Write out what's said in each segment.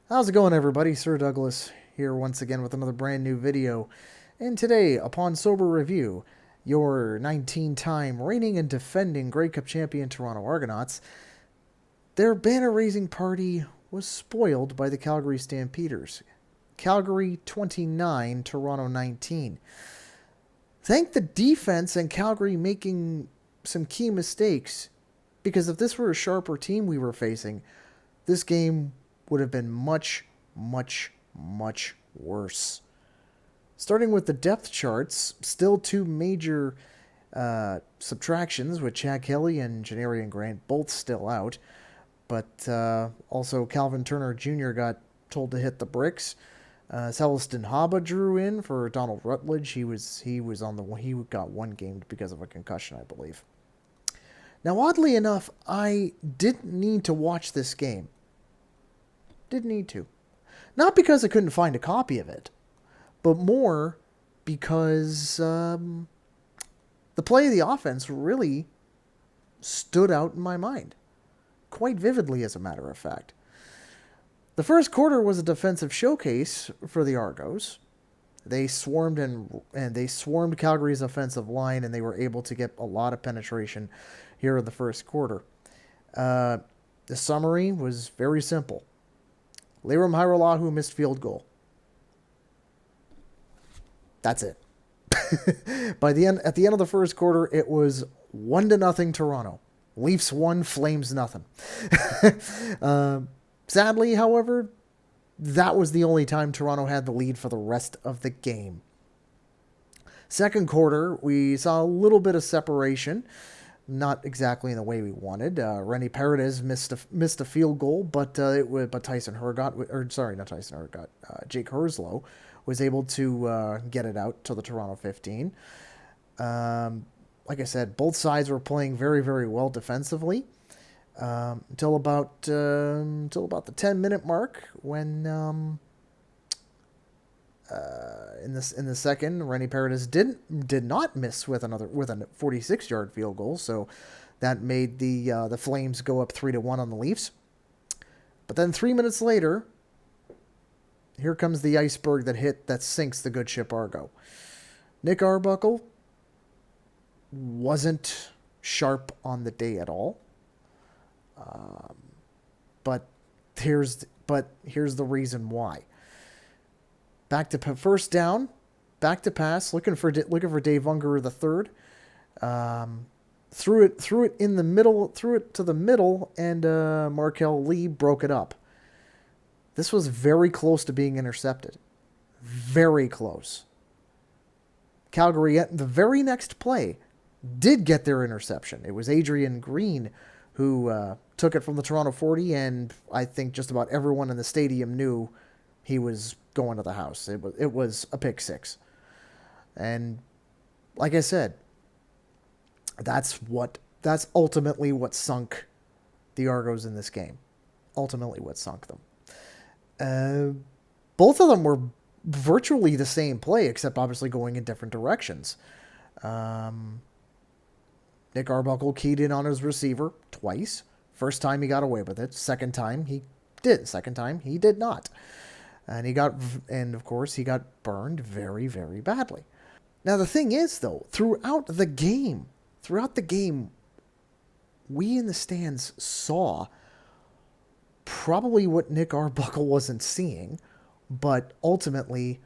How's it going, everybody? Sir Douglas here once again with another brand new video. And today, upon sober review, your 19-time reigning and defending Grey Cup champion Toronto Argonauts, their banner-raising party was spoiled by the Calgary Stampeders. Calgary 29, Toronto 19. Thank the defense and Calgary making some key mistakes, because if this were a sharper team we were facing, this game would have been much, much, much worse. Starting with the depth charts, still two major subtractions with Chad Kelly and Janarian Grant both still out. But also Calvin Turner Jr. got told to hit the bricks. Celestin Haba drew in for Donald Rutledge. He got one game because of a concussion, I believe. Now, oddly enough, I didn't need to watch this game. Didn't need to. Not because I couldn't find a copy of it, but more because the play of the offense really stood out in my mind. Quite vividly, as a matter of fact. The first quarter was a defensive showcase for the Argos. They swarmed and they swarmed Calgary's offensive line, and they were able to get a lot of penetration here in the first quarter. The summary was very simple. Liram Hajrullahu missed field goal. That's it. At the end of the first quarter, it was 1-0 Toronto. Leafs 1, Flames nothing. Sadly, however, that was the only time Toronto had the lead for the rest of the game. Second quarter, we saw a little bit of separation. Not exactly in the way we wanted. Rennie Paredes missed a field goal, but Tyson Hergott, not Tyson Hergott, Jake Herslow was able to get it out to the Toronto 15. Like I said, both sides were playing very, very well defensively until about the 10-minute mark, when in the second, Rennie Paredes did not miss with a 46-yard field goal, so that made the Flames go up 3-1 on the Leafs. But then 3 minutes later, here comes the iceberg that sinks the good ship Argo. Nick Arbuckle wasn't sharp on the day at all. But here's the reason why. Back to first down, back to pass, looking for Dave Unger III. Threw it in the middle, threw it to the middle, and Markel Lee broke it up. This was very close to being intercepted. Very close. Calgary, at the very next play, did get their interception. It was Adrian Green who took it from the Toronto 40, and I think just about everyone in the stadium knew he was going to the house. It was a pick six. And like I said, that's ultimately what sunk the Argos in this game. Ultimately what sunk them. Both of them were virtually the same play, except obviously going in different directions. Nick Arbuckle keyed in on his receiver twice. First time he got away with it. Second time he did. Second time he did not. And of course he got burned very, very badly. Now the thing is, though, throughout the game, we in the stands saw probably what Nick Arbuckle wasn't seeing, but ultimately,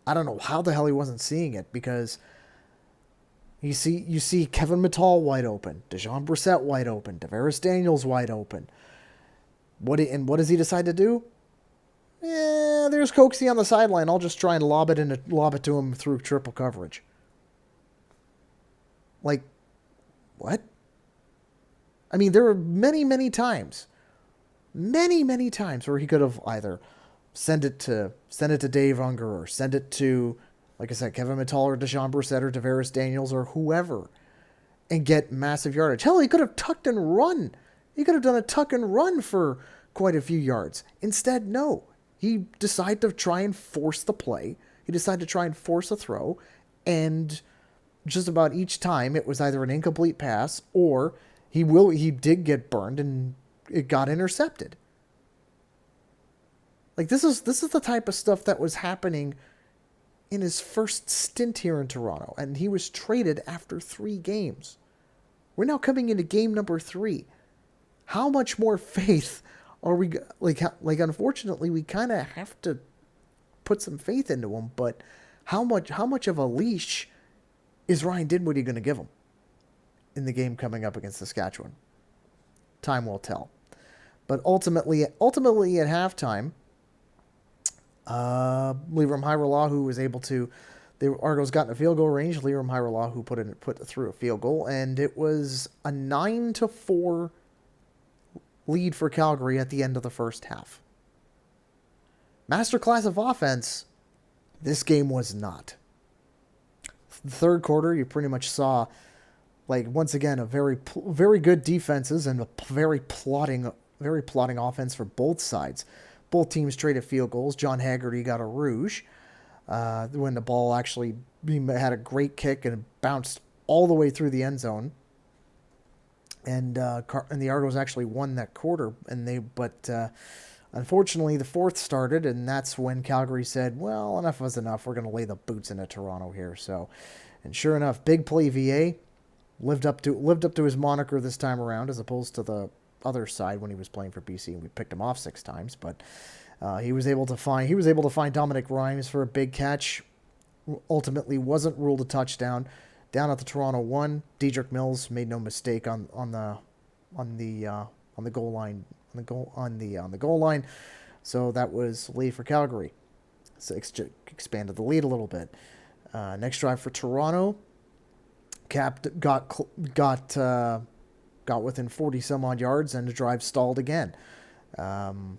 I don't know how the hell he wasn't seeing it, because you see Kevin Mittal wide open, Dejan Brissett wide open, Tavares Daniels wide open. What does he decide to do? There's Coxie on the sideline. I'll just try and lob it to him through triple coverage. Like, what? I mean, there were many, many times where he could have either sent it to Dave Unger, or send it to, like I said, Kevin Mittal or Dejan Brissett or Tavares Daniels or whoever, and get massive yardage. Hell, he could have tucked and run. He could have done a tuck and run for quite a few yards. Instead, no. He decided to try and force the play. He decided to try and force a throw, and just about each time it was either an incomplete pass or he did get burned and it got intercepted. Like this is the type of stuff that was happening in his first stint here in Toronto, and he was traded after 3 games. We're now coming into game number 3. How much more faith are we like? Unfortunately, we kind of have to put some faith into him. But how much of a leash is Ryan Dinwiddie going to give him in the game coming up against Saskatchewan? Time will tell. But ultimately at halftime, Liram Hajrullahu was able to. The Argos got in a field goal range. Liram Hajrullahu put through a field goal, and it was a 9-4 lead for Calgary at the end of the first half. Masterclass of offense, this game was not. The third quarter, you pretty much saw, like, once again, a very good defenses and a very plotting offense for both sides. Both teams traded field goals. John Haggerty got a rouge when the ball actually had a great kick and bounced all the way through the end zone. And the Argos actually won that quarter, but unfortunately the fourth started, and that's when Calgary said, "Well, enough was enough. We're going to lay the boots into Toronto here." So, and sure enough, big play VA lived up to his moniker this time around, as opposed to the other side when he was playing for BC, and we picked him off 6 times. But he was able to find Dominic Rhymes for a big catch. Ultimately, wasn't ruled a touchdown. Down at the Toronto 1, Dedrick Mills made no mistake on the goal line on the goal line, so that was lead for Calgary. So expanded the lead a little bit. Next drive for Toronto, got within 40 some odd yards, and the drive stalled again. Liram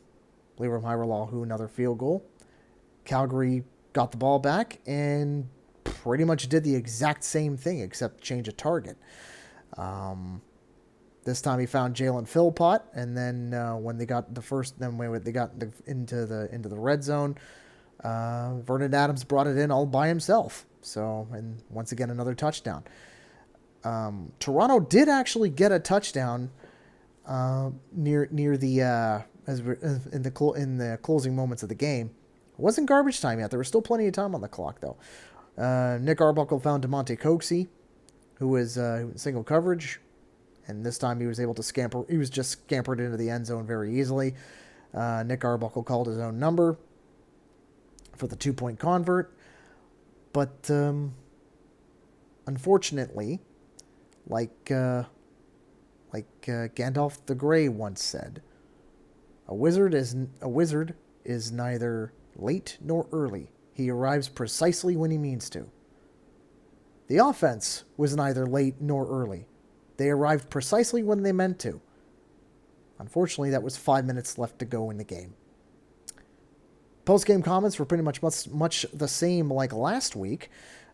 Hajrullahu, another field goal. Calgary got the ball back and pretty much did the exact same thing except change a target. This time he found Jalen Philpott, and then when they got into the red zone, Vernon Adams brought it in all by himself. So, and once again another touchdown. Toronto did actually get a touchdown near the in the closing moments of the game. It wasn't garbage time yet. There was still plenty of time on the clock though. Nick Arbuckle found DeMonte Coxey, who was single coverage, and this time he was able to scamper. He was just scampered into the end zone very easily. Nick Arbuckle called his own number for the 2-point convert, but unfortunately, like Gandalf the Grey once said, a wizard is neither late nor early. He arrives precisely when he means to. The offense was neither late nor early. They arrived precisely when they meant to. Unfortunately, that was 5 minutes left to go in the game. Post-game comments were pretty much the same like last week.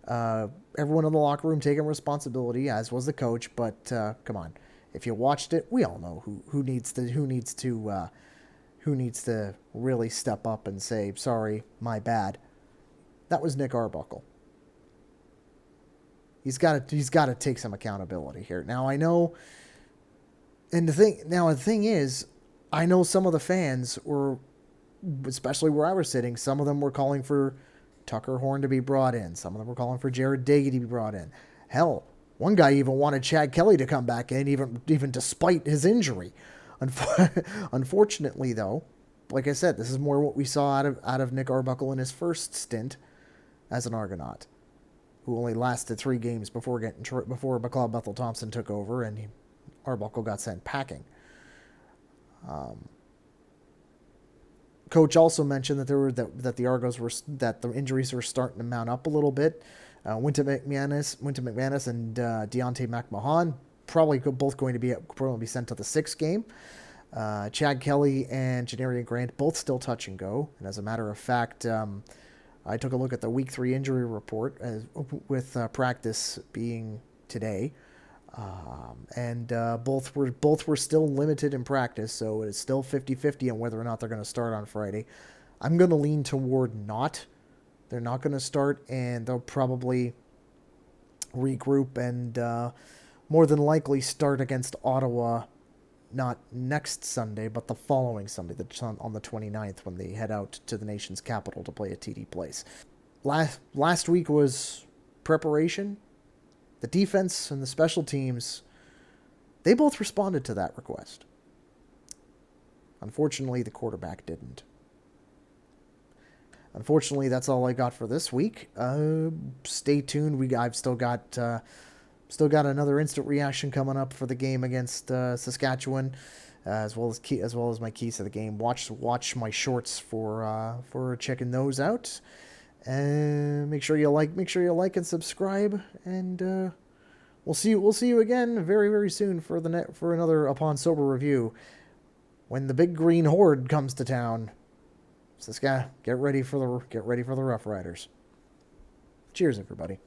Everyone in the locker room taking responsibility, as was the coach. But come on, if you watched it, we all know who needs to really step up and say, "Sorry, my bad." That was Nick Arbuckle. He's got to take some accountability here. Now I know, and the thing is, I know some of the fans were, especially where I was sitting, some of them were calling for Tucker Horn to be brought in. Some of them were calling for Jared Dagey to be brought in. Hell, one guy even wanted Chad Kelly to come back in, even despite his injury. Unfortunately, though, like I said, this is more what we saw out of Nick Arbuckle in his first stint as an Argonaut, who only lasted 3 games before McLeod Bethel Thompson took over and Arbuckle got sent packing. Coach also mentioned that that the injuries were starting to mount up a little bit. Winton McManus and Deontay McMahon probably both going to be sent to the 6th game. Chad Kelly and Janarian Grant both still touch and go. And as a matter of fact, I took a look at the Week 3 injury report with practice being today, and both were still limited in practice, so it's still 50-50 on whether or not they're going to start on Friday. I'm going to lean toward not. They're not going to start, and they'll probably regroup and more than likely start against Ottawa not next Sunday, but the following Sunday, on the 29th, when they head out to the nation's capital to play at TD Place. Last week was preparation. The defense and the special teams, they both responded to that request. Unfortunately, the quarterback didn't. Unfortunately, that's all I got for this week. Stay tuned. I've still got another instant reaction coming up for the game against Saskatchewan, as well as my keys to the game. Watch my shorts for checking those out. And make sure you like and subscribe, and we'll see you again very, very soon for another Upon Sober review when the big green horde comes to town. Get ready for the Rough Riders. Cheers, everybody.